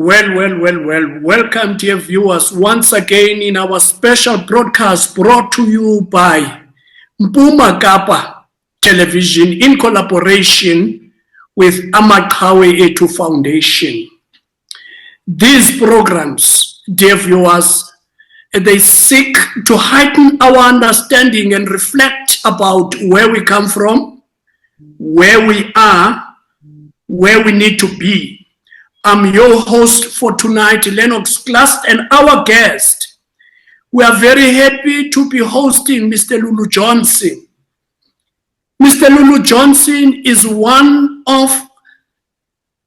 Well. Welcome, dear viewers, once again in our special broadcast brought to you by Mpuma Kapa Television in collaboration with Amaqhawe Ethu Foundation. These programs, dear viewers, they seek to heighten our understanding and reflect about where we come from, where we are, where we need to be. I'm your host for tonight, Lennox Class, and our guest. We are very happy to be hosting Mr. Lulu Johnson. Mr. Lulu Johnson is one of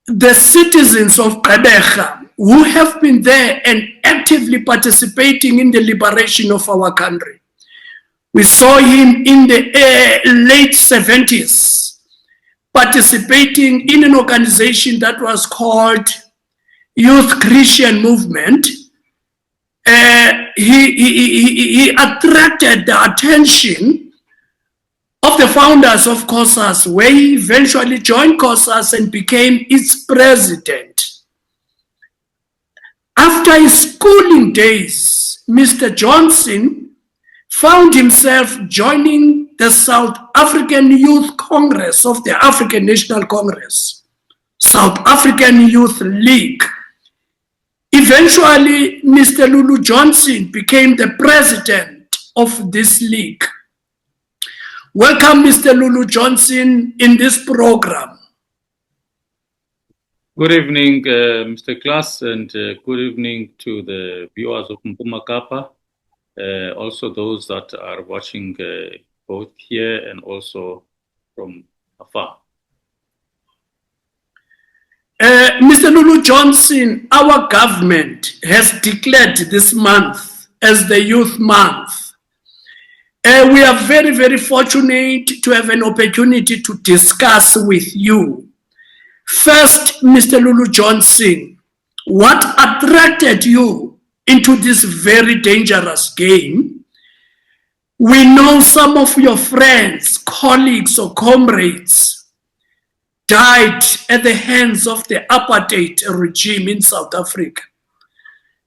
the citizens of Gqeberha who have been there and actively participating in the liberation of our country. We saw him in the late 70s. Participating in an organization that was called Youth Christian Movement. He attracted the attention of the founders of COSAS, where he eventually joined COSAS and became its president. After his schooling days, Mr. Johnson found himself joining the South African Youth Congress of the African National Congress, South African Youth League. Eventually, Mr. Lulu Johnson became the president of this league. Welcome, Mr. Lulu Johnson, in this program. Good evening, Mr. Klaas, and good evening to the viewers of Mpuma Kapa, also those that are watching both here and also from afar. Mr. Lulu Johnson, our government has declared this month as the Youth Month. We are very fortunate to have an opportunity to discuss with you. First, Mr. Lulu Johnson, what attracted you into this very dangerous game? We know some of your friends, colleagues, or comrades died at the hands of the apartheid regime in South Africa.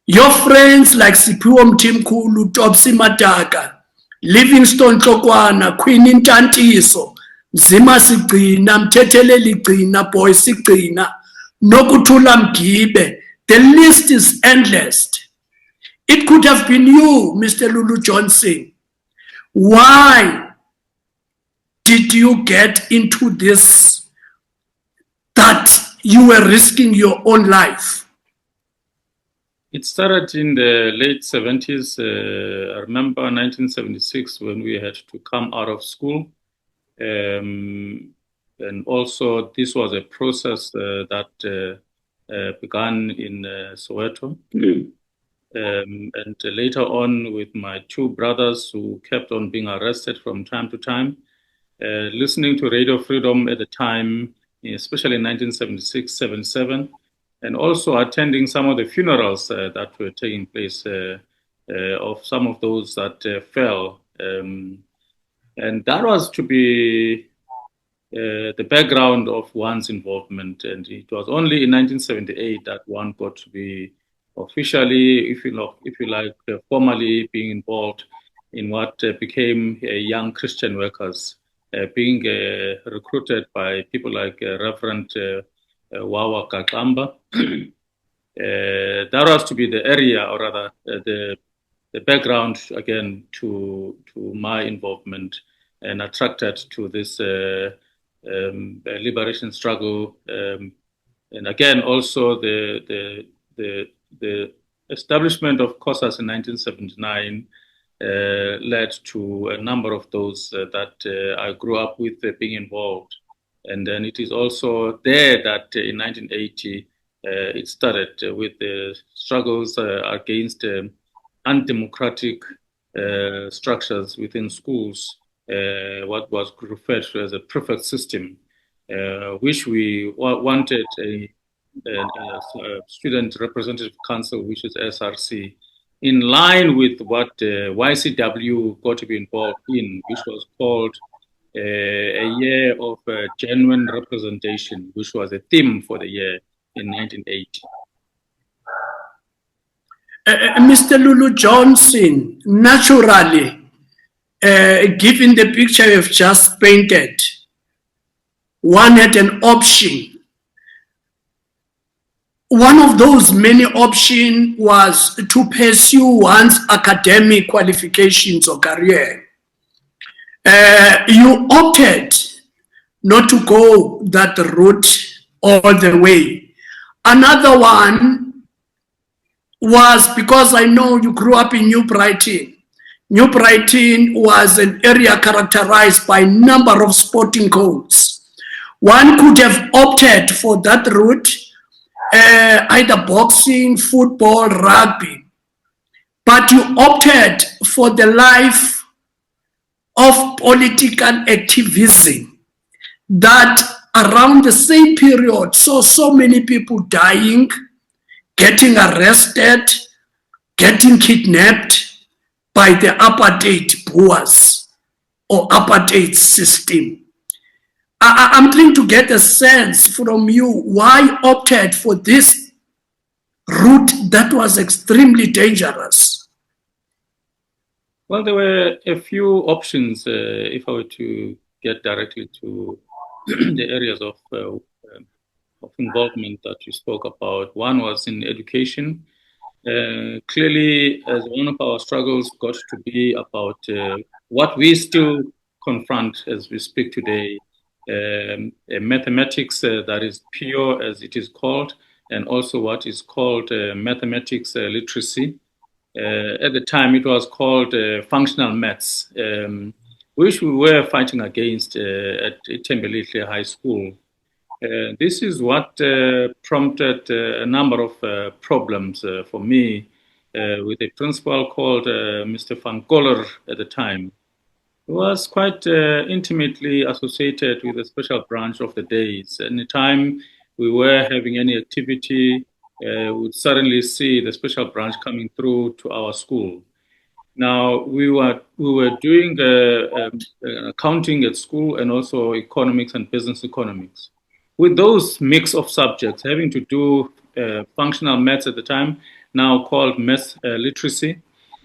Your friends like Siphiwe Mthimkhulu, Topsy Mataka, Livingstone Tlokwana, Queen Ntantiso, Zima Sigcina, Mthetheleli Gcina, Boy Sigcina, Nokuthula Mgibe. The list is endless. It could have been you, Mr. Lulu Johnson. Why did you get into this, that you were risking your own life? It started in the late 70s. I remember 1976 when we had to come out of school. And also this was a process that began in Soweto. And later on with my two brothers who kept on being arrested from time to time, listening to Radio Freedom at the time, especially in 1976, 77, and also attending some of the funerals that were taking place of some of those that fell. And that was to be the background of one's involvement. And it was only in 1978 that one got to be officially, if you like, formally being involved in what became Young Christian Workers, being recruited by people like Reverend Wawa Kakamba. That was to be the area, or rather the background again to my involvement and attracted to this liberation struggle. And again, also the establishment of COSAS in 1979 led to a number of those that I grew up with being involved. And then it is also there that in 1980 it started with the struggles against undemocratic structures within schools, what was referred to as a prefect system, which we wanted a Student Representative Council, which is SRC, in line with what YCW got to be involved in, which was called a year of genuine representation, which was a theme for the year in 1980. Mr. Lulu Johnson, naturally, given the picture you've just painted, one had an option. One of those many options was to pursue one's academic qualifications or career. You opted not to go that route all the way. Another one was because I know you grew up in New Brighton. New Brighton was an area characterized by a number of sporting codes. One could have opted for that route, either boxing, football, rugby, but you opted for the life of political activism that around the same period saw so many people dying, getting arrested, getting kidnapped by the apartheid Boers or apartheid system. I'm trying to get a sense from you why opted for this route that was extremely dangerous. Well, there were a few options if I were to get directly to the areas of involvement that you spoke about. One was in education. Clearly, as one of our struggles got to be about what we still confront as we speak today, mathematics that is pure, as it is called, and also what is called mathematics literacy. At the time, it was called functional maths, which we were fighting against at Tembelihle High School. This is what prompted a number of problems for me with a principal called Mr. Van Koller at the time. He was quite intimately associated with the special branch of the days. Any time we were having any activity, we would suddenly see the special branch coming through to our school. Now, we were doing accounting at school and also economics and business economics. With those mix of subjects, having to do functional maths at the time, now called math literacy,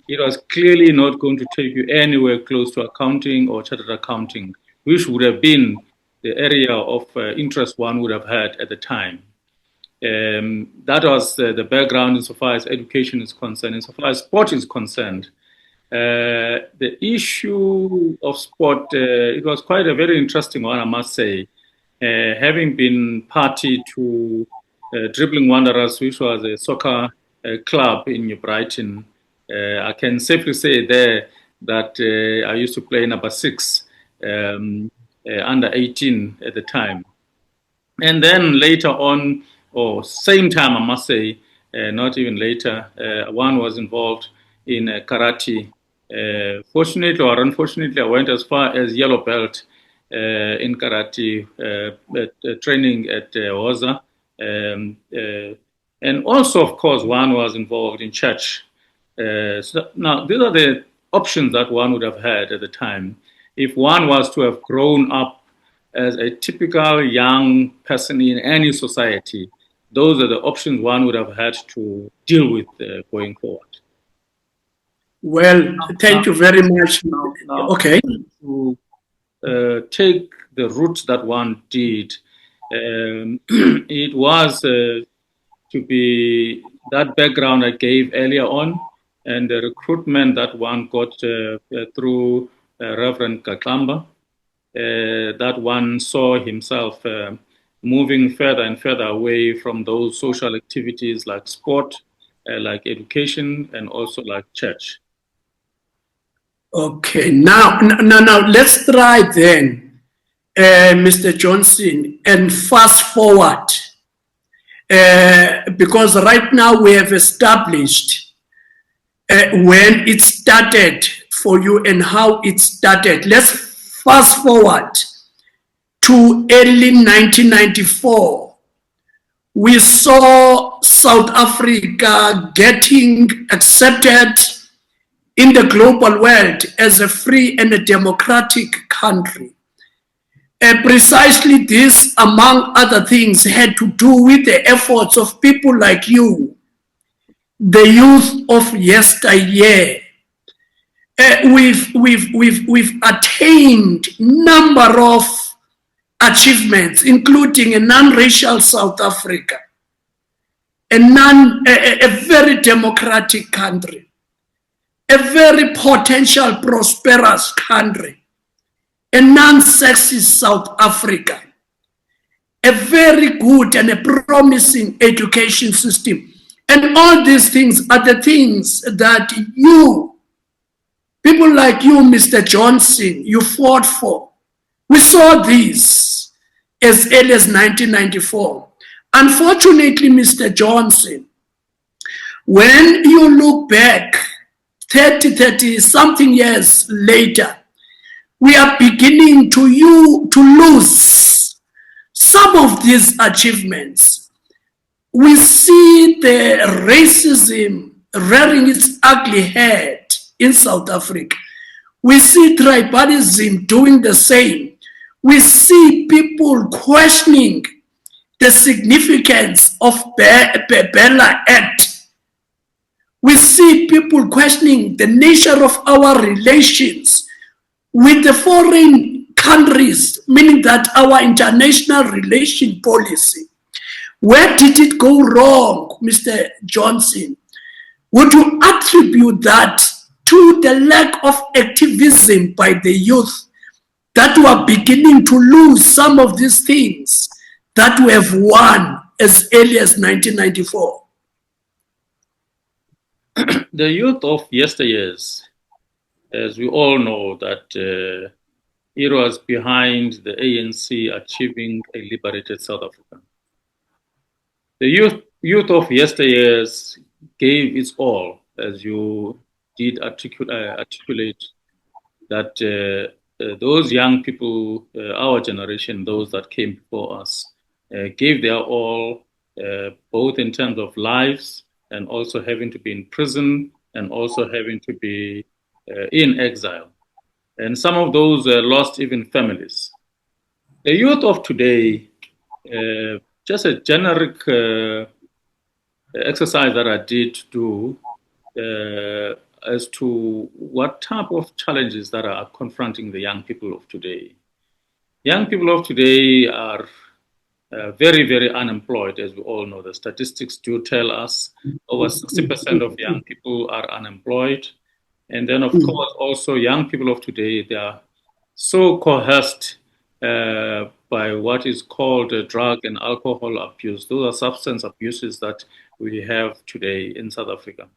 it was clearly not going to take you anywhere close to accounting or chartered accounting, which would have been the area of interest one would have had at the time. That was the background insofar as education is concerned. Insofar as sport is concerned, the issue of sport, it was quite a very interesting one, I must say. Having been party to Dribbling Wanderers, which was a soccer club in New Brighton, I can safely say there that I used to play number 6, under 18 at the time. And then later on, or same time, I must say, not even later, one was involved in karate. Fortunately or unfortunately, I went as far as yellow belt in karate, training at Hoza. And also, of course, one was involved in church. So now, these are the options that one would have had at the time. If one was to have grown up as a typical young person in any society, those are the options one would have had to deal with going forward. Well, thank you very much. Now, okay. To take the route that one did, it was to be that background I gave earlier on, and the recruitment that one got through Reverend Kaklamba, that one saw himself moving further and further away from those social activities like sport, like education, and also like church. Okay, now let's try then, Mr. Johnson, and fast forward, because right now we have established when it started for you and how it started. Let's fast forward to early 1994. We saw South Africa getting accepted in the global world as a free and a democratic country. Precisely this, among other things, had to do with the efforts of people like you the youth of yesteryear. We've attained number of achievements, including a non-racial South Africa, a very democratic country, a very potential prosperous country, a non-sexist South Africa, a very good and a promising education system. And all these things are the things that you, people like you, Mr. Johnson, you fought for. We saw this as early as 1994. Unfortunately, Mr. Johnson, when you look back 30 something years later, we are beginning to lose some of these achievements. We see the racism rearing its ugly head in South Africa. We see tribalism doing the same. We see people questioning the significance of Bella Act. We see people questioning the nature of our relations with the foreign countries, meaning that our international relation policy. Where did it go wrong, Mr. Johnson? Would you attribute that to the lack of activism by the youth, that we are beginning to lose some of these things that we have won as early as 1994? The youth of yesteryears, as we all know, that it was behind the ANC achieving a liberated South Africa. The youth of yesteryears gave its all, as you did articulate, that those young people, our generation, those that came before us, gave their all, both in terms of lives and also having to be in prison and also having to be in exile. And some of those lost even families. The youth of today, just a generic exercise that I did do as to what type of challenges that are confronting the young people of today. Young people of today are very, very unemployed, as we all know. The statistics do tell us over 60% of young people are unemployed. And then, of course, also young people of today, they are so coerced by what is called drug and alcohol abuse. Those are substance abuses that we have today in South Africa.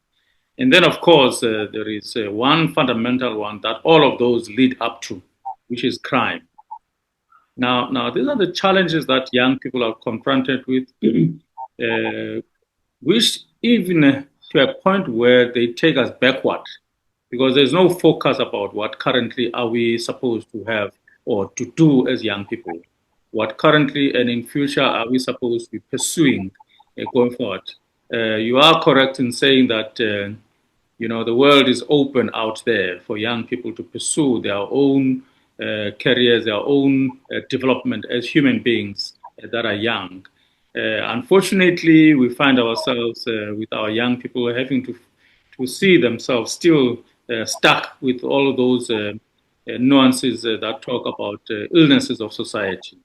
And then, of course, there is one fundamental one that all of those lead up to, which is crime. Now, these are the challenges that young people are confronted with, which even to a point where they take us backward, because there's no focus about what currently are we supposed to have or to do as young people. What currently and in future are we supposed to be pursuing going forward? You are correct in saying that the world is open out there for young people to pursue their own careers, their own development as human beings that are young. Unfortunately, we find ourselves with our young people having to see themselves still stuck with all of those nuances that talk about illnesses of society.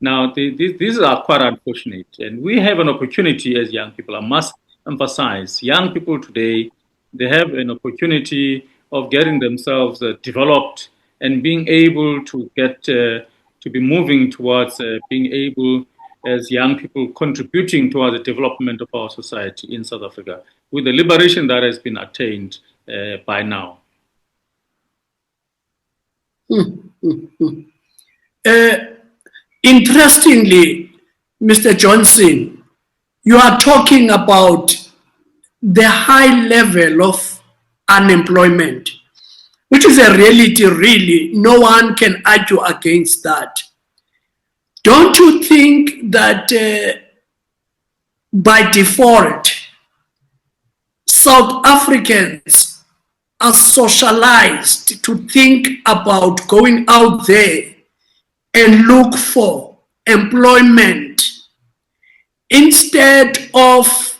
Now, these are quite unfortunate, and we have an opportunity as young people. I must emphasize, young people today, they have an opportunity of getting themselves developed and being able to get to be moving towards being able, as young people, contributing towards the development of our society in South Africa with the liberation that has been attained by now. Interestingly, Mr. Johnson, you are talking about the high level of unemployment, which is a reality, really. No one can argue against that. Don't you think that by default, South Africans are socialized to think about going out there and look for employment instead of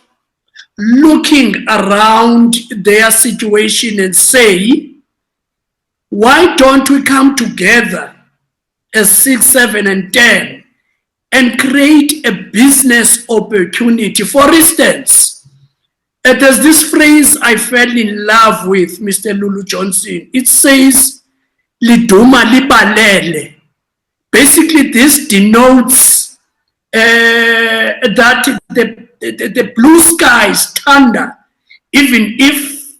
looking around their situation and say, why don't we come together as 6, 7, and 10 and create a business opportunity? For instance, there's this phrase I fell in love with, Mr. Lulu Johnson. It says, liduma libalele. Basically, this denotes that the blue sky is thunder, even if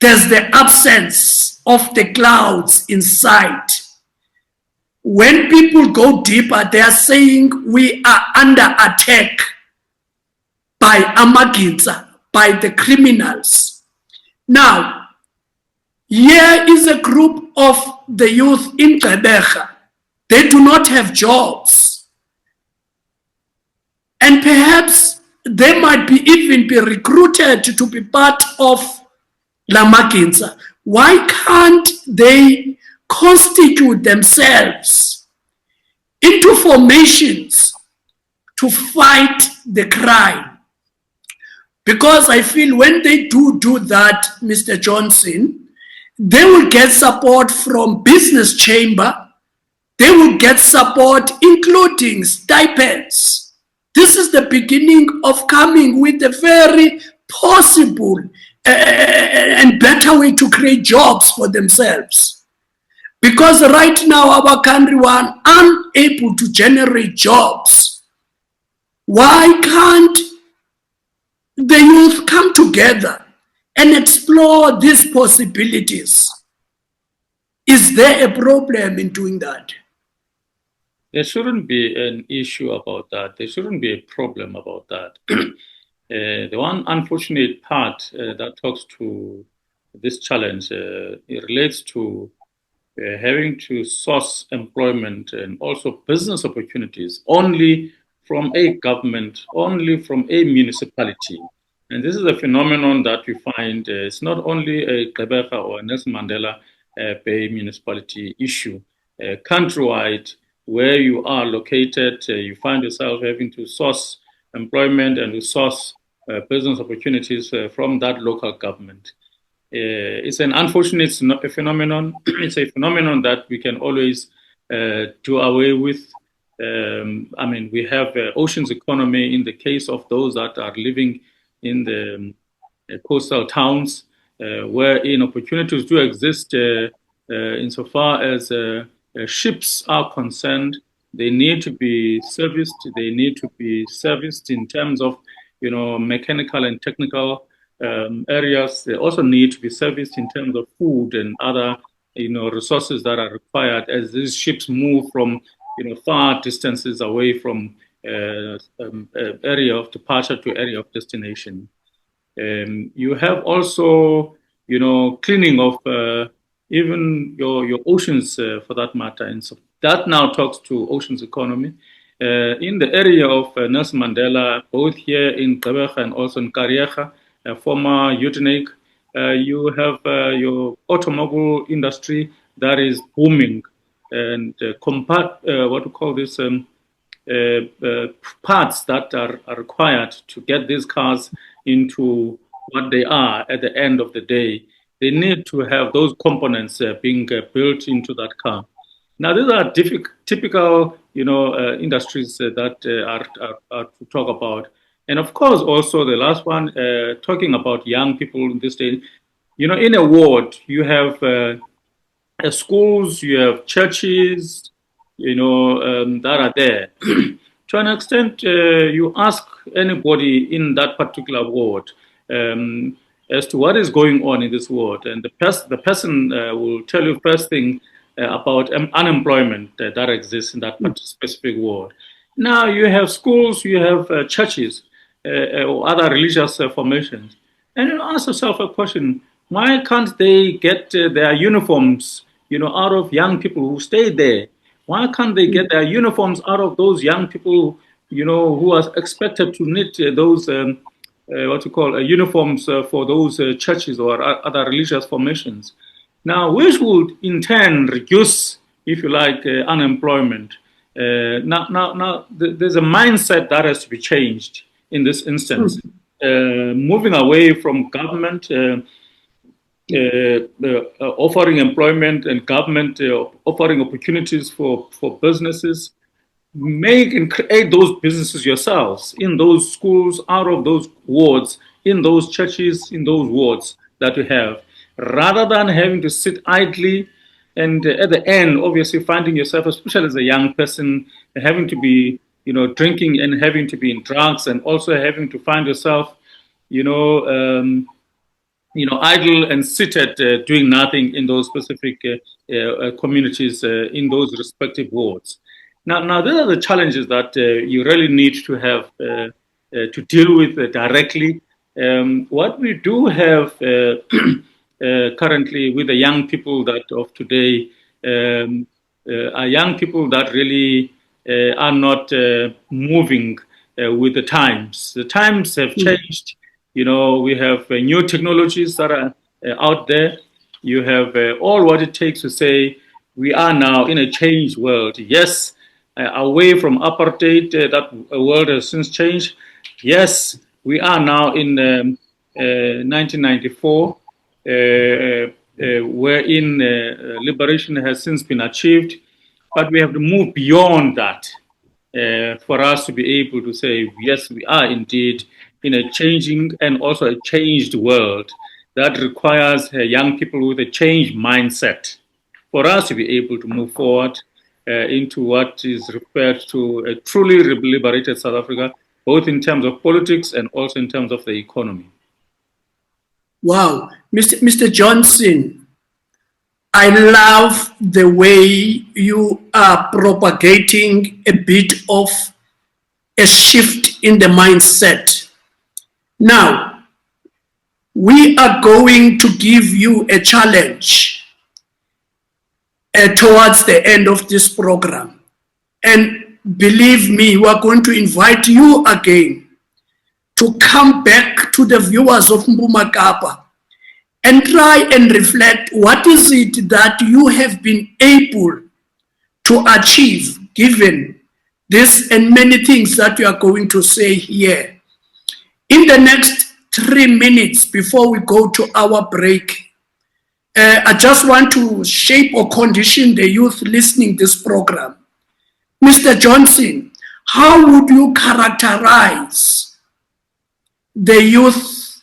there's the absence of the clouds in sight. When people go deeper, they are saying we are under attack by Amaqhawe, by the criminals. Now, here is a group of the youth in Gqeberha. They do not have jobs. And perhaps they might be even be recruited to be part of Amaqhawe. Why can't they constitute themselves into formations to fight the crime? Because I feel when they do that, Mr. Johnson, they will get support from business chamber. They will get support, including stipends. This is the beginning of coming with a very possible and better way to create jobs for themselves. Because right now our country is unable to generate jobs. Why can't the youth come together and explore these possibilities? Is there a problem in doing that? There shouldn't be an issue about that. There shouldn't be a problem about that. The one unfortunate part that talks to this challenge, it relates to having to source employment and also business opportunities only from a government, only from a municipality. And this is a phenomenon that we find it's not only a Gqeberha or a Nelson Mandela Bay municipality issue. Countrywide, where you are located, you find yourself having to source employment and to source business opportunities from that local government. It's an unfortunate phenomenon. It's a phenomenon that we can always do away with. I mean, we have oceans economy in the case of those that are living in the coastal towns, wherein opportunities do exist insofar as ships are concerned. They need to be serviced. They need to be serviced in terms of, mechanical and technical areas. They also need to be serviced in terms of food and other, resources that are required as these ships move from, far distances away from area of departure to area of destination. You have also, cleaning of even your oceans for that matter. And so that now talks to oceans economy. In the area of Nelson Mandela, both here in Gqeberha and also in Kariega, former Utenac, you have your automobile industry that is booming, and what we call this parts that are required to get these cars into what they are at the end of the day. They need to have those components being built into that car. Now, these are typical, industries that are to talk about. And of course, also the last one, talking about young people in this day. In a ward, you have schools, you have churches, that are there. To an extent, you ask anybody in that particular ward as to what is going on in this ward, and the person will tell you first thing about unemployment that exists in that specific ward. Now you have schools, you have churches or other religious formations, and you ask yourself a question: why can't they get their uniforms, out of young people who stay there? Why can't they get their uniforms out of those young people, who are expected to knit those uniforms for those churches or other religious formations? Now, which would in turn reduce, if you like, unemployment. Now, there's a mindset that has to be changed in this instance. moving away from government offering employment and government offering opportunities for businesses. Make and create those businesses yourselves in those schools, out of those wards, in those churches, in those wards that you have, rather than having to sit idly and at the end, obviously, finding yourself, especially as a young person, having to be, drinking and having to be in drugs, and also having to find yourself, idle and seated doing nothing in those specific communities in those respective wards. Now, these are the challenges that you really need to have to deal with directly. What we do have currently with the young people that of today are young people that really are not moving with the times. The times have changed. We have new technologies that are out there. You have all what it takes to say we are now in a changed world. Yes, away from apartheid, that world has since changed. Yes, we are now in 1994, wherein liberation has since been achieved, but we have to move beyond that for us to be able to say, yes, we are indeed in a changing and also a changed world that requires young people with a changed mindset for us to be able to move forward into what is referred to a truly liberated South Africa, both in terms of politics and also in terms of the economy. Wow. Mr. Johnson, I love the way you are propagating a bit of a shift in the mindset. Now, we are going to give you a challenge towards the end of this program. And believe me, we are going to invite you again to come back to the viewers of Mpuma Kapa and try and reflect what is it that you have been able to achieve given this and many things that you are going to say here. In the next 3 minutes before we go to our break, I just want to shape or condition the youth listening this program. Mr. Johnson, how would you characterize the youth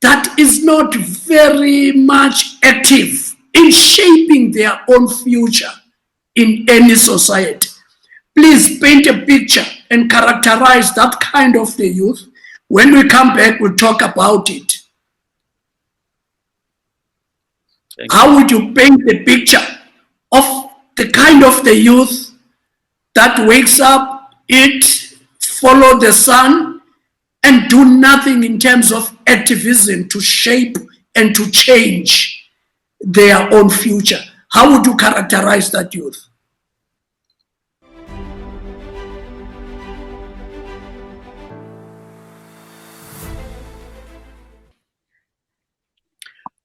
that is not very much active in shaping their own future in any society? Please paint a picture and characterize that kind of the youth. When we come back, we'll talk about it. How would you paint the picture of the kind of the youth that wakes up, eat, follow the sun, and do nothing in terms of activism to shape and to change their own future? How would you characterize that youth?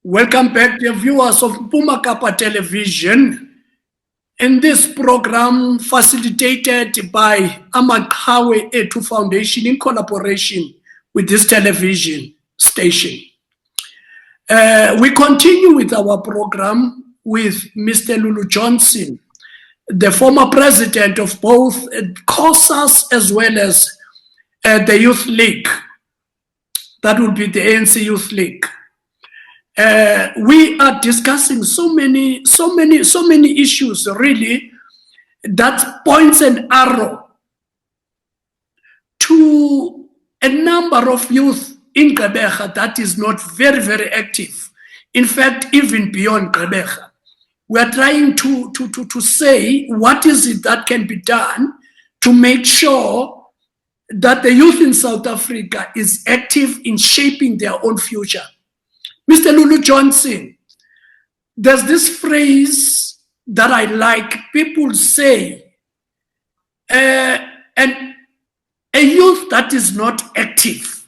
Welcome back, dear viewers of Mpuma Kapa Television. In this program, facilitated by Amaqhawe Ethu Foundation in collaboration with this television station. We continue with our program with Mr. Lulu Johnson, the former president of both COSAS as well as the Youth League. That would be the ANC Youth League. We are discussing so many issues really that points an arrow to a number of youth in Gqeberha that is not very, very active. In fact, even beyond Gqeberha, we are trying to say what is it that can be done to make sure that the youth in South Africa is active in shaping their own future. Mr. Lulu Johnson, there's this phrase that I like. People say, and a youth that is not active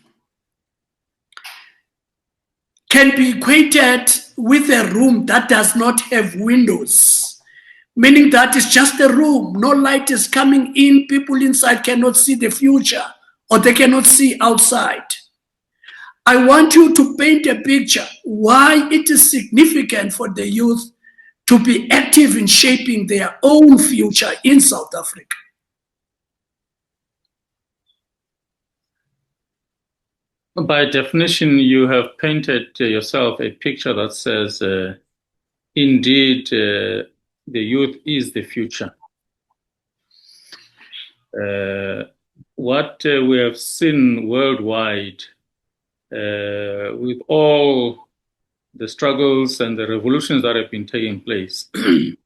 can be equated with a room that does not have windows, meaning that it's just a room, no light is coming in, people inside cannot see the future, or they cannot see outside. I want you to paint a picture why it is significant for the youth to be active in shaping their own future in South Africa. By definition, you have painted yourself a picture that says, indeed, the youth is the future. What we have seen worldwide, with all the struggles and the revolutions that have been taking place, the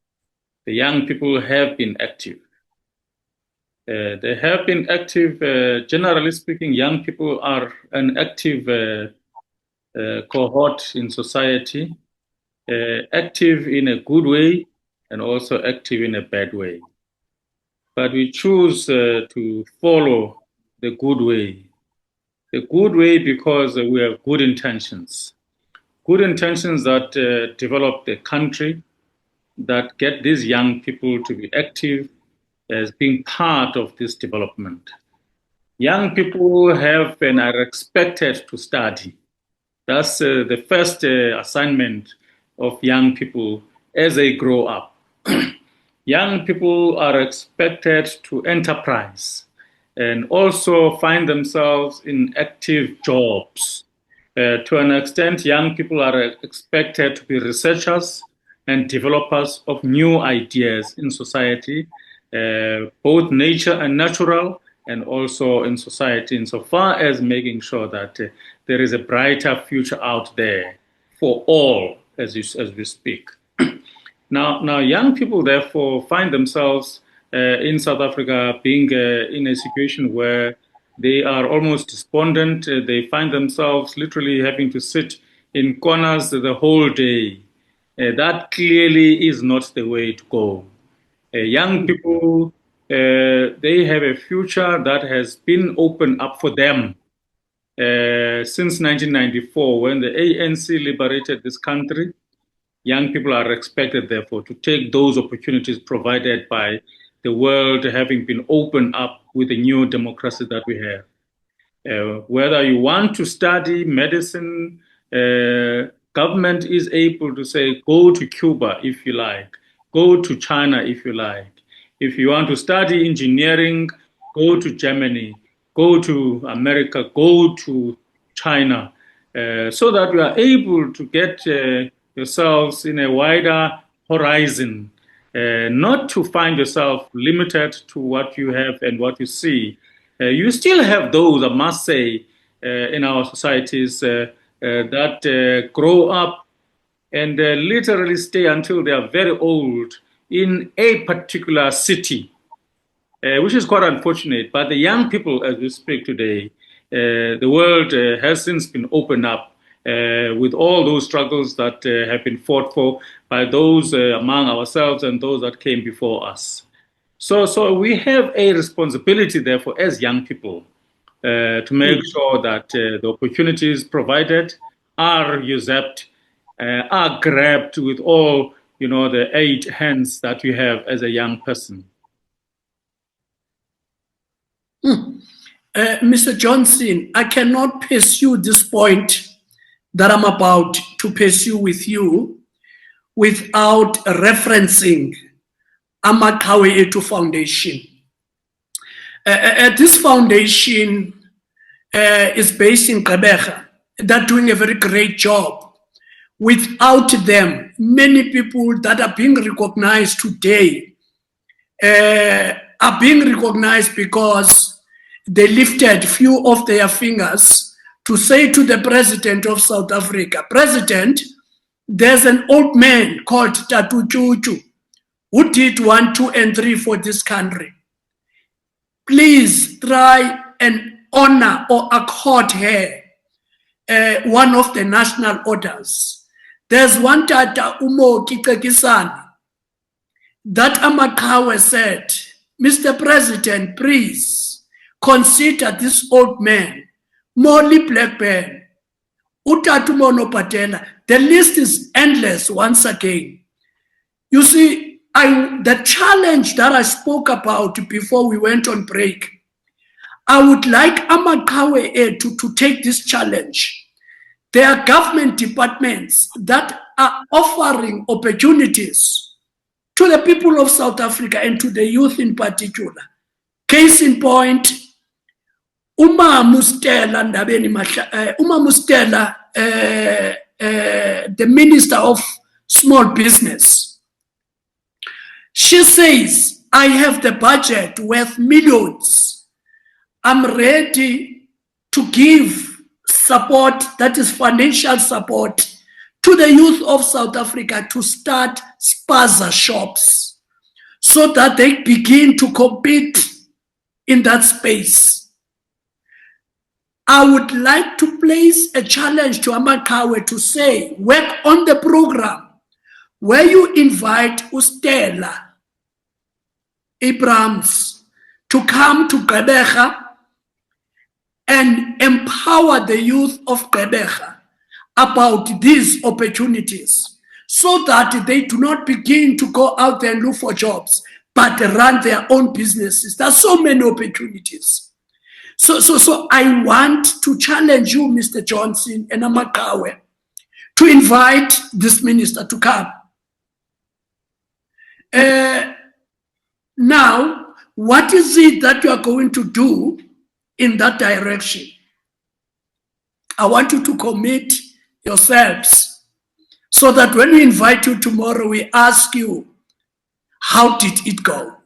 young people have been active. They have been active. Generally speaking, young people are an active cohort in society, active in a good way and also active in a bad way. But we choose to follow the good way. The good way because we have good intentions. Good intentions that develop the country, that get these young people to be active as being part of this development. Young people have and are expected to study. That's the first assignment of young people as they grow up. Young people are expected to enterprise and also find themselves in active jobs. To an extent, young people are expected to be researchers and developers of new ideas in society, both nature and natural, and also in society, insofar as making sure that there is a brighter future out there for all, as we speak. Now, young people, therefore, find themselves in South Africa being in a situation where they are almost despondent. They find themselves literally having to sit in corners the whole day. That clearly is not the way to go. Young people, they have a future that has been opened up for them since 1994, when the ANC liberated this country. Young people are expected, therefore, to take those opportunities provided by the world having been opened up with the new democracy that we have. Whether you want to study medicine, government is able to say, go to Cuba if you like, go to China if you like. If you want to study engineering, go to Germany, go to America, go to China, so that you are able to get yourselves in a wider horizon, not to find yourself limited to what you have and what you see. You still have those, I must say, in our societies that grow up and literally stay until they are very old in a particular city, which is quite unfortunate. But the young people, as we speak today, the world has since been opened up with all those struggles that have been fought for by those among ourselves and those that came before us. So we have a responsibility, therefore, as young people, to make sure that the opportunities provided are usurped, are grabbed with all, the 8 hands that you have as a young person. Mr. Johnson, I cannot pursue this point that I'm about to pursue with you without referencing Amaqhawe Ethu Foundation. This foundation is based in Gqeberha. They're doing a very great job. Without them, many people that are being recognized today are being recognized because they lifted few of their fingers to say to the President of South Africa, President, there's an old man called Tatu Chuchu who did 1, 2, and 3 for this country. Please try and honor or accord her one of the national orders. There's one Tata Umo Kikekisani that Amaqhawe said, Mr. President, please consider this old man, Molly Blackburn, Utatu Mono Patela. The list is endless once again. You see, the challenge that I spoke about before we went on break, I would like Amaqhawe to take this challenge There are government departments that are offering opportunities to the people of South Africa and to the youth in particular. Case in point, Mustela, the Minister of Small Business, she says, I have the budget worth millions. I'm ready to give support, that is financial support, to the youth of South Africa to start spaza shops so that they begin to compete in that space. I would like to place a challenge to Amaqhawe to say, work on the program where you invite Stella Abrams to come to Gqeberha and empower the youth of Gqeberha about these opportunities so that they do not begin to go out there and look for jobs, but run their own businesses. There's so many opportunities. So I want to challenge you, Mr. Johnson and Amaqhawe, to invite this minister to come. Now, what is it that you are going to do in that direction? I want you to commit yourselves so that when we invite you tomorrow, we ask you, how did it go?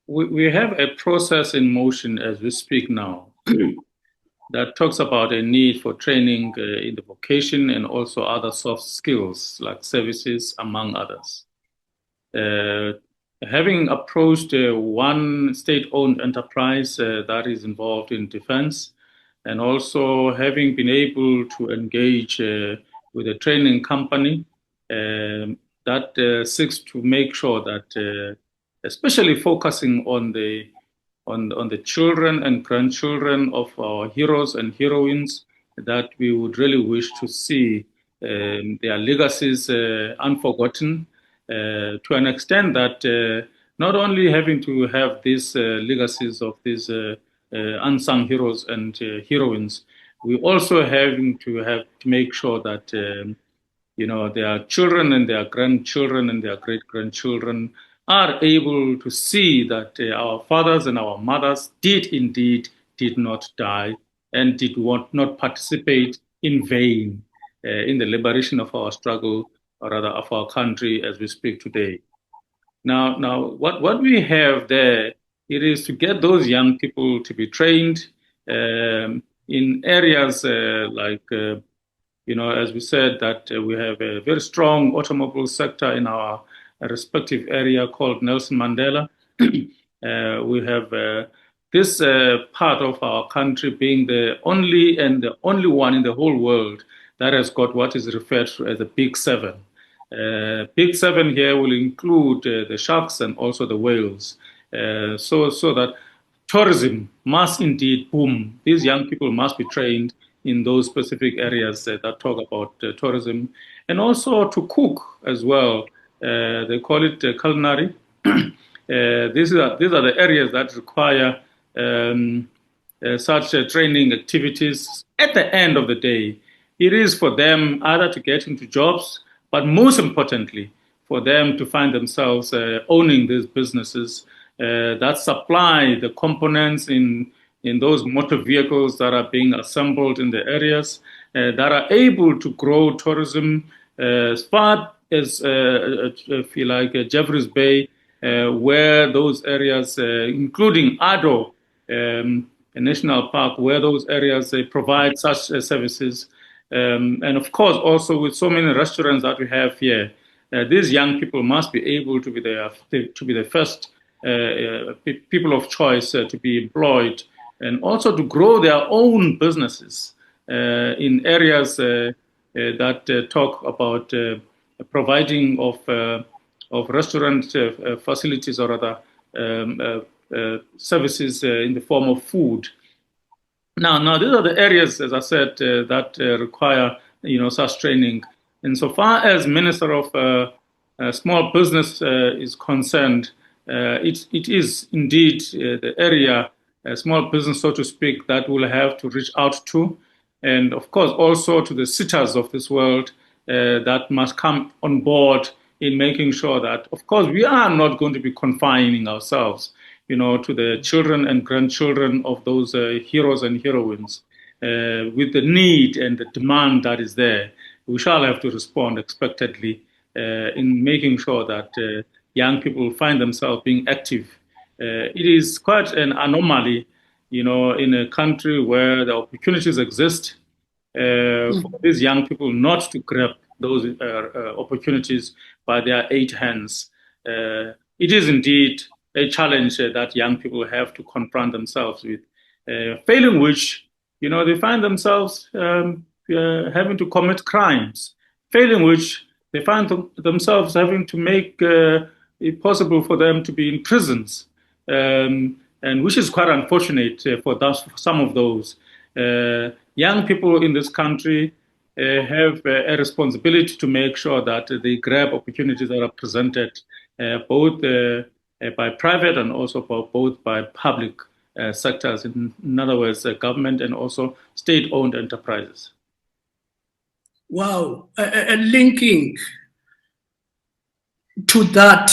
We have a process in motion as we speak now that talks about a need for training in the vocation and also other soft skills like services, among others. Having approached one state-owned enterprise that is involved in defense, and also having been able to engage with a training company that seeks to make sure that, especially focusing on the children and grandchildren of our heroes and heroines, that we would really wish to see their legacies unforgotten, to an extent that not only having to have these legacies of these unsung heroes and heroines, we also having to make sure that their children and their grandchildren and their great-grandchildren are able to see that our fathers and our mothers did not die and did not participate in vain in the liberation of our struggle, or rather of our country as we speak today. Now, what we have there, it is to get those young people to be trained in areas like, as we said, that we have a very strong automobile sector in our respective area called Nelson Mandela. We have this part of our country being the only one in the whole world that has got what is referred to as the Big Seven. Big Seven here will include the sharks and also the whales, so that tourism must indeed boom. These young people must be trained in those specific areas that talk about tourism, and also to cook as well. They call it culinary. These are the areas that require such training activities. At the end of the day, it is for them either to get into jobs, but most importantly, for them to find themselves owning these businesses that supply the components in those motor vehicles that are being assembled in the areas, that are able to grow tourism as far as, if you like, Jeffreys Bay, where those areas, including Ado, a national park, where those areas provide such services. And of course, also with so many restaurants that we have here, these young people must be able to be the first people of choice to be employed, and also to grow their own businesses in areas that talk about providing of restaurant facilities, or other services in the form of food. Now, these are the areas, as I said, that require such training. And so far as Minister of Small Business is concerned, it is indeed the area, small business, so to speak, that we'll have to reach out to. and of course also to the sitters of this world that must come on board in making sure that, of course, we are not going to be confining ourselves, to the children and grandchildren of those heroes and heroines. With the need and the demand that is there, we shall have to respond expectedly in making sure that young people find themselves being active. It is quite an anomaly, in a country where the opportunities exist for these young people not to grab those opportunities by their eight hands. It is indeed a challenge that young people have to confront themselves with, failing which, they find themselves having to commit crimes, failing which they find themselves having to make it possible for them to be in prisons, and which is quite unfortunate for some of those. Young people in this country have a responsibility to make sure that they grab opportunities that are presented both by private and also both by public sectors, in other words, government and also state-owned enterprises. Wow, linking to that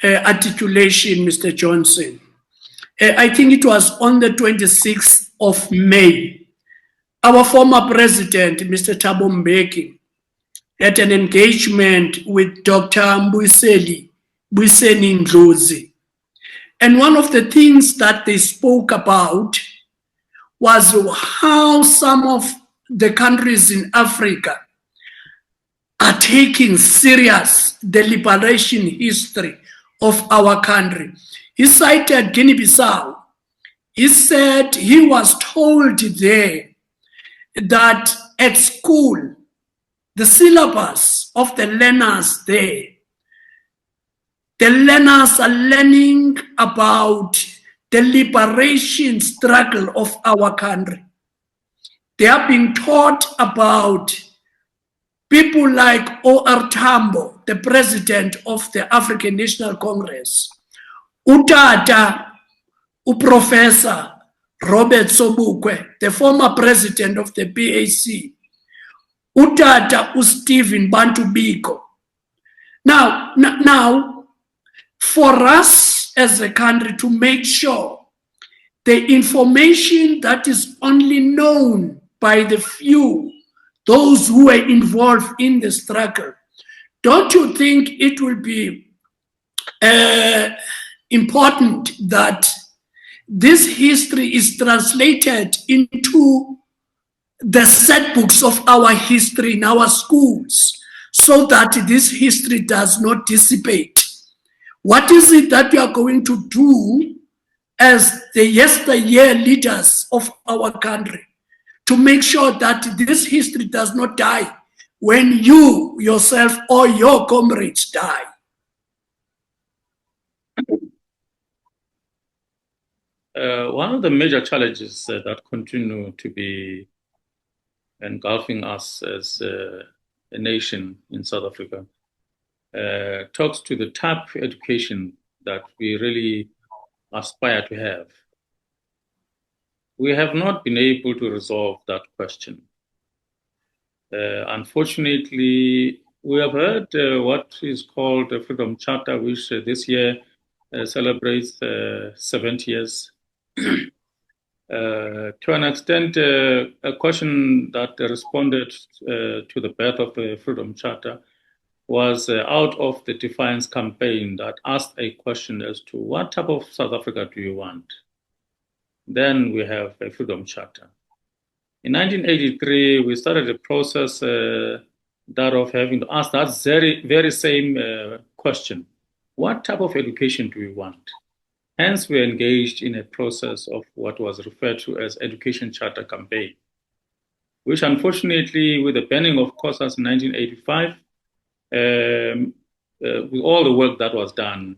articulation, Mr. Johnson, I think it was on the 26th of May, our former president, Mr. Thabo Mbeki, had an engagement with Dr. Mbuyiseni Ndlozi. And one of the things that they spoke about was how some of the countries in Africa are taking serious the liberation history of our country. He cited Guinea-Bissau. He said he was told there that at school, the syllabus of the learners there, the learners are learning about the liberation struggle of our country. They are being taught about people like O.R. Tambo, the president of the African National Congress, Utata, Professor Robert Sobukwe, the former president of the PAC, Utata Stephen Bantu Biko. Now, for us as a country to make sure the information that is only known by the few, those who are involved in the struggle, don't you think it will be important that this history is translated into the set books of our history in our schools so that this history does not dissipate? What is it that we are going to do as the yesteryear leaders of our country to make sure that this history does not die when you yourself or your comrades die? One of the major challenges that continue to be engulfing us as a nation in South Africa talks to the type of education that we really aspire to have. We have not been able to resolve that question. Unfortunately, we have heard what is called the Freedom Charter, which this year celebrates 70 years. To an extent, a question that responded to the birth of the Freedom Charter was out of the Defiance campaign that asked a question as to what type of South Africa do you want? Then we have a Freedom Charter. In 1983, we started a process that of having to ask that very same question. What type of education do we want? Hence, we engaged in a process of what was referred to as Education Charter campaign, which unfortunately, with the banning of courses in 1985, with all the work that was done,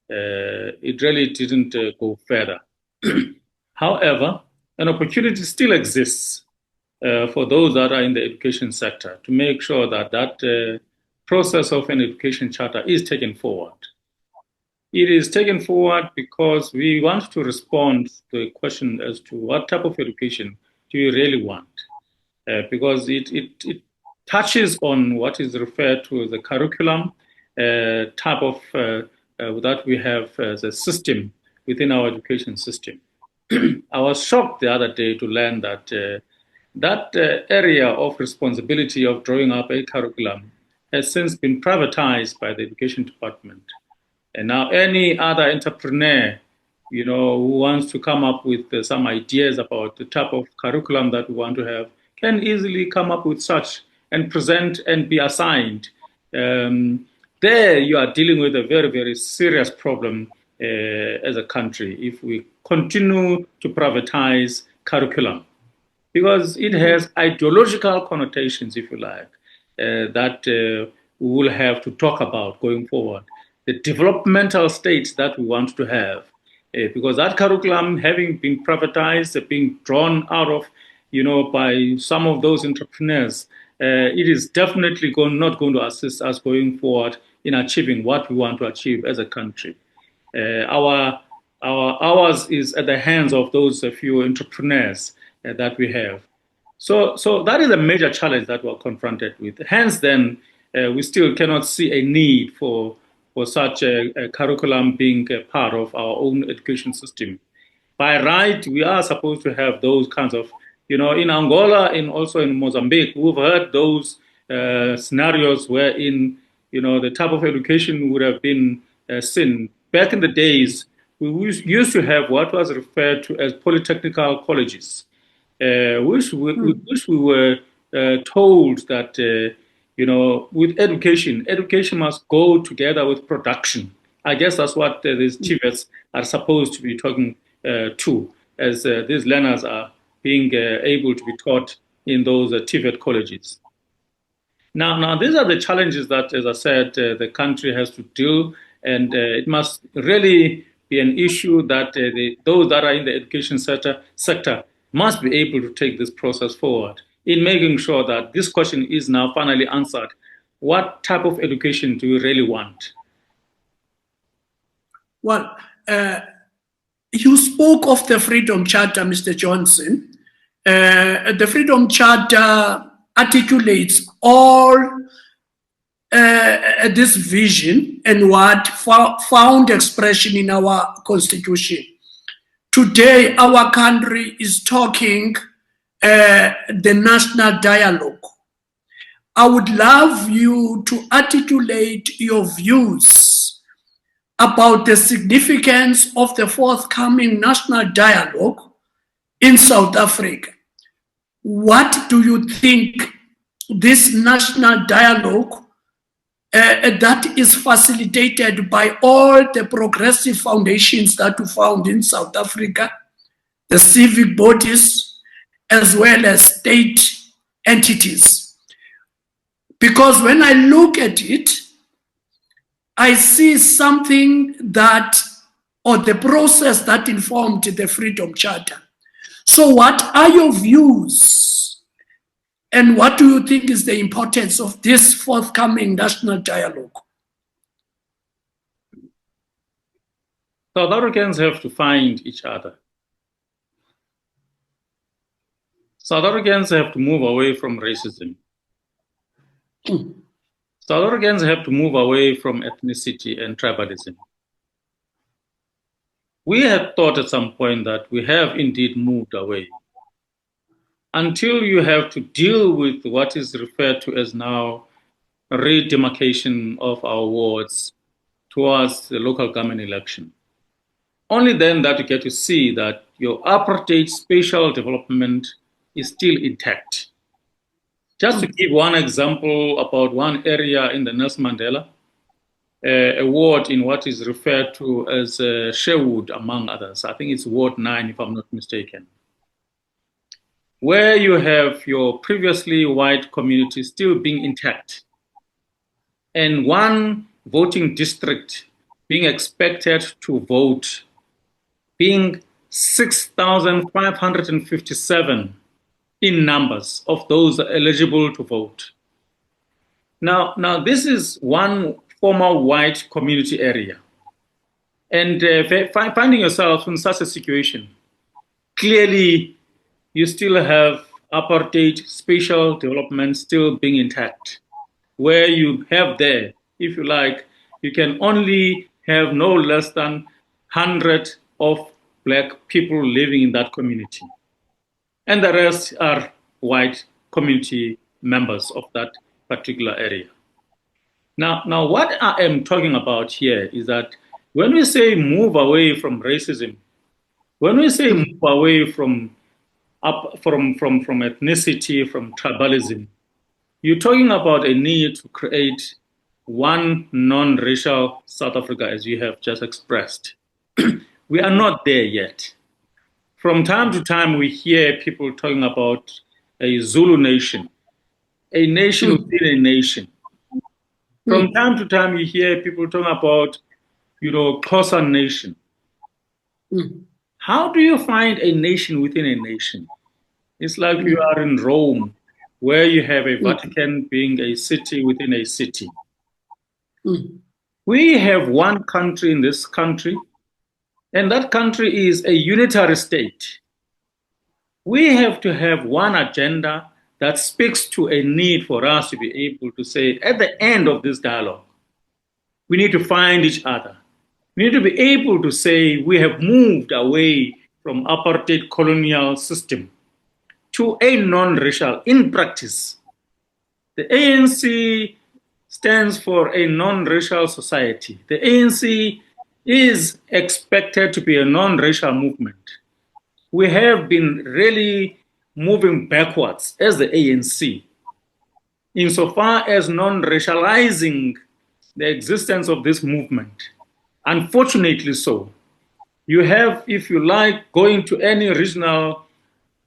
it really didn't go further. However, an opportunity still exists for those that are in the education sector to make sure that that process of an education charter is taken forward. It is taken forward because we want to respond to a question as to what type of education do you really want? because it touches on what is referred to as the curriculum type of that we have as a system within our education system. I was shocked the other day to learn that area of responsibility of drawing up a curriculum has since been privatized by the education department. And now any other entrepreneur, who wants to come up with some ideas about the type of curriculum that we want to have can easily come up with such and present and be assigned. There you are dealing with a very, very serious problem as a country if we continue to privatize curriculum, because it has ideological connotations, if you like, that we will have to talk about going forward. The developmental states that we want to have, because that curriculum having been privatized, being drawn out of, by some of those entrepreneurs, it is definitely not going to assist us going forward in achieving what we want to achieve as a country. Ours is at the hands of those few entrepreneurs that we have. So that is a major challenge that we're confronted with. Hence, then, we still cannot see a need for such a curriculum being a part of our own education system. By right, we are supposed to have those kinds of, in Angola and also in Mozambique, we've heard those scenarios wherein, the type of education would have been seen. Back in the days, we used to have what was referred to as polytechnical colleges, which we were told that, with education must go together with production. I guess that's what these TVETs are supposed to be talking to, as these learners are being able to be taught in those TVET colleges. Now, these are the challenges that, as I said, the country has to deal, and it must really be an issue that those that are in the education sector must be able to take this process forward in making sure that this question is now finally answered. What type of education do you really want? Well, you spoke of the Freedom Charter, Mr. Johnson. The Freedom Charter articulates all this vision and what found expression in our constitution. Today, our country is talking the national dialogue. I would love you to articulate your views about the significance of the forthcoming national dialogue in South Africa. What do you think this national dialogue that is facilitated by all the progressive foundations that we found in South Africa, the civic bodies, as well as state entities? Because when I look at it, I see something or the process that informed the Freedom Charter. So what are your views, and what do you think is the importance of this forthcoming national dialogue? South Africans have to find each other. South Africans have to move away from racism. South Africans have to move away from ethnicity and tribalism. We had thought at some point that we have indeed moved away. Until you have to deal with what is referred to as now redemarcation of our wards towards the local government election. Only then that you get to see that your apartheid spatial development is still intact. Just to give one example about one area in the Nelson Mandela, a ward in what is referred to as Sherwood, among others. I think it's Ward 9, if I'm not mistaken, where you have your previously white community still being intact, and one voting district being expected to vote being 6,557 in numbers of those eligible to vote. Now this is one former white community area. And finding yourself in such a situation, clearly you still have apartheid spatial development still being intact, where you have there, if you like, you can only have no less than 100 of black people living in that community. And the rest are white community members of that particular area. Now, what I am talking about here is that when we say move away from racism, when we say move away from ethnicity, from tribalism, you're talking about a need to create one non-racial South Africa, as you have just expressed. We are not there yet. From time to time, we hear people talking about a Zulu nation, a nation within a nation. From time to time, you hear people talking about, Xhosa nation. How do you find a nation within a nation? It's like you are in Rome, where you have a Vatican being a city within a city. We have one country in this country, and that country is a unitary state. We have to have one agenda that speaks to a need for us to be able to say, at the end of this dialogue, we need to find each other. We need to be able to say we have moved away from apartheid colonial system to a non-racial in practice. The ANC stands for a non-racial society. The ANC is expected to be a non-racial movement. We have been really moving backwards as the ANC insofar as non-racializing the existence of this movement. Unfortunately so. You have, if you like, going to any regional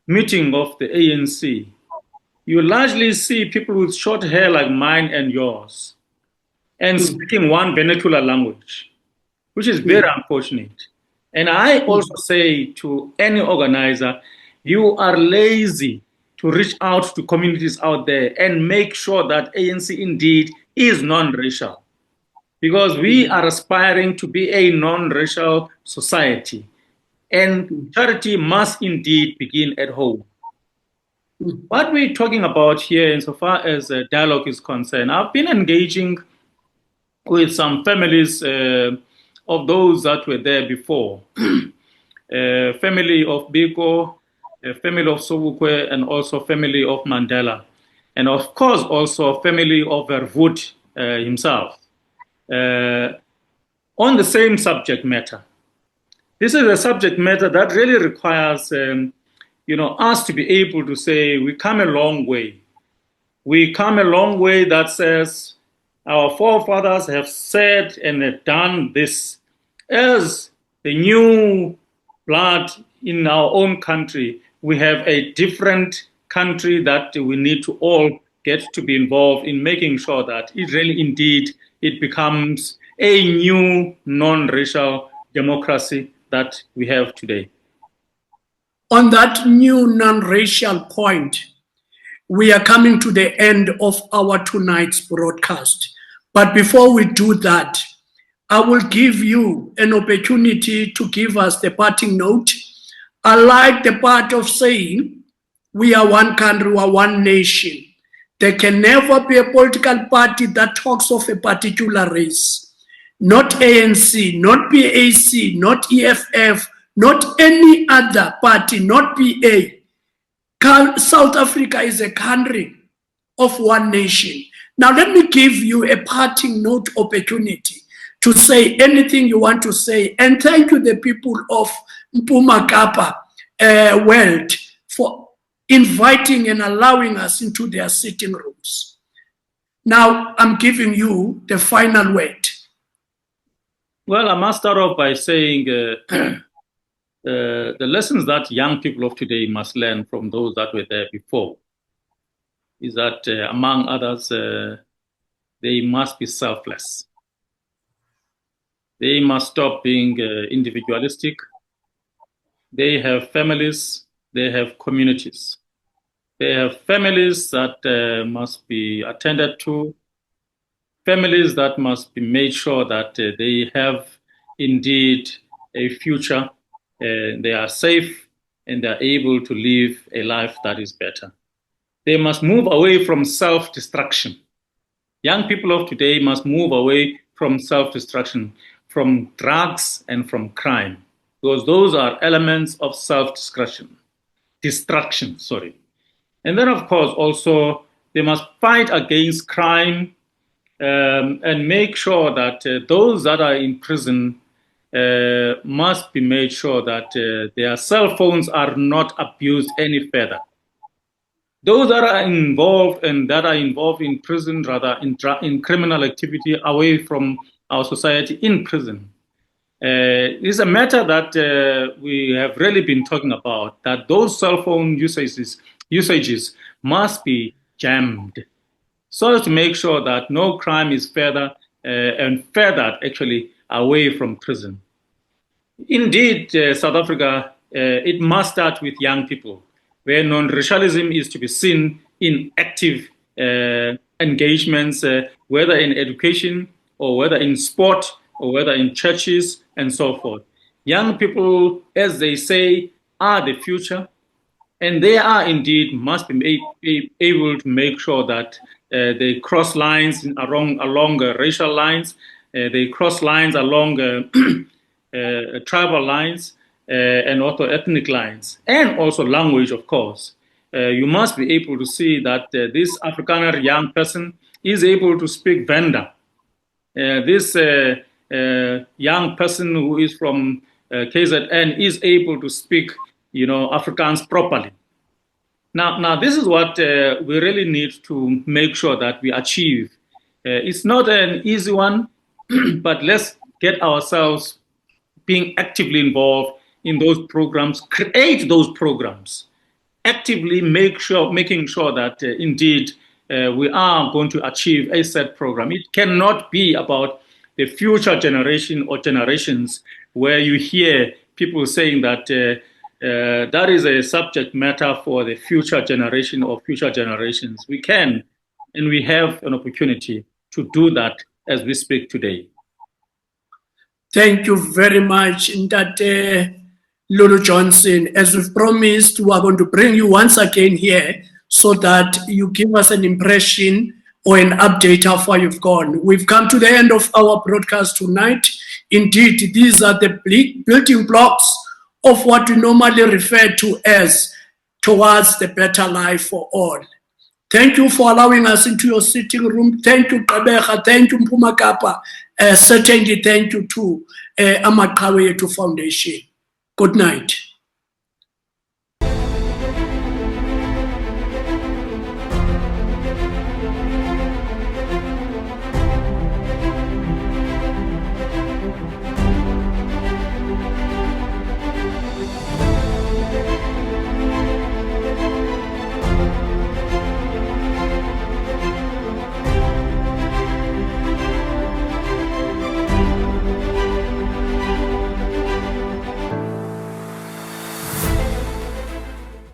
meeting of the ANC, you largely see people with short hair like mine and yours, and speaking one vernacular language, which is very unfortunate. And I also say to any organizer, you are lazy to reach out to communities out there and make sure that ANC indeed is non-racial, because we are aspiring to be a non-racial society. And charity must indeed begin at home. What we're talking about here, insofar as dialogue is concerned, I've been engaging with some families of those that were there before. Family of Biko, family of Sobukwe, and also family of Mandela. And of course, also family of Verwoerd himself, on the same subject matter. This is a subject matter that really requires, us to be able to say we come a long way. We come a long way that says our forefathers have said and have done this. As the new blood in our own country, we have a different country that we need to all get to be involved in making sure that it really indeed it becomes a new non-racial democracy that we have today. On that new non-racial point, we are coming to the end of our tonight's broadcast. But before we do that, I will give you an opportunity to give us the parting note. I like the part of saying, we are one country, we are one nation. There can never be a political party that talks of a particular race. Not ANC, not PAC, not EFF, not any other party, not PA. South Africa is a country of one nation. Now let me give you a parting note opportunity to say anything you want to say. And thank you the people of Mpuma Kapa world for inviting and allowing us into their sitting rooms. Now I'm giving you the final word. Well, I must start off by saying the lessons that young people of today must learn from those that were there before is that, among others, they must be selfless. They must stop being individualistic. They have families, they have communities. They have families that must be attended to, families that must be made sure that they have indeed a future, they are safe, and they're able to live a life that is better. They must move away from self-destruction. Young people of today must move away from self-destruction, from drugs and from crime, because those are elements of self-destruction. And then, of course, also they must fight against crime and make sure that those that are in prison must be made sure that their cell phones are not abused any further. Those that are involved in prison, rather in criminal activity away from our society in prison. It's a matter that we have really been talking about, that those cell phone usages must be jammed so as to make sure that no crime is further and furthered actually away from prison. Indeed, South Africa, it must start with young people, where non-racialism is to be seen in active engagements, whether in education or whether in sport or whether in churches and so forth. Young people, as they say, are the future, and they are indeed must be able to make sure that they cross lines along racial lines, they cross lines along tribal lines, and also ethnic lines, and also language, of course. You must be able to see that this Afrikaner young person is able to speak Venda. This young person who is from KZN is able to speak, Afrikaans properly. Now, this is what we really need to make sure that we achieve. It's not an easy one, but let's get ourselves being actively involved in those programs, create those programs, actively making sure that indeed we are going to achieve a set program. It cannot be about the future generation or generations where you hear people saying that that is a subject matter for the future generation or future generations. We can and we have an opportunity to do that as we speak today. Thank you very much, Ntate Lulu Johnson. As we've promised, we are going to bring you once again here so that you give us an impression or an update how far you've gone. We've come to the end of our broadcast tonight. Indeed, these are the building blocks of what we normally refer to as towards the better life for all. Thank you for allowing us into your sitting room. Thank you, Kabecha. Thank you, Mpumakapa. Certainly thank you to Amaqhawe Ethu Foundation. Good night.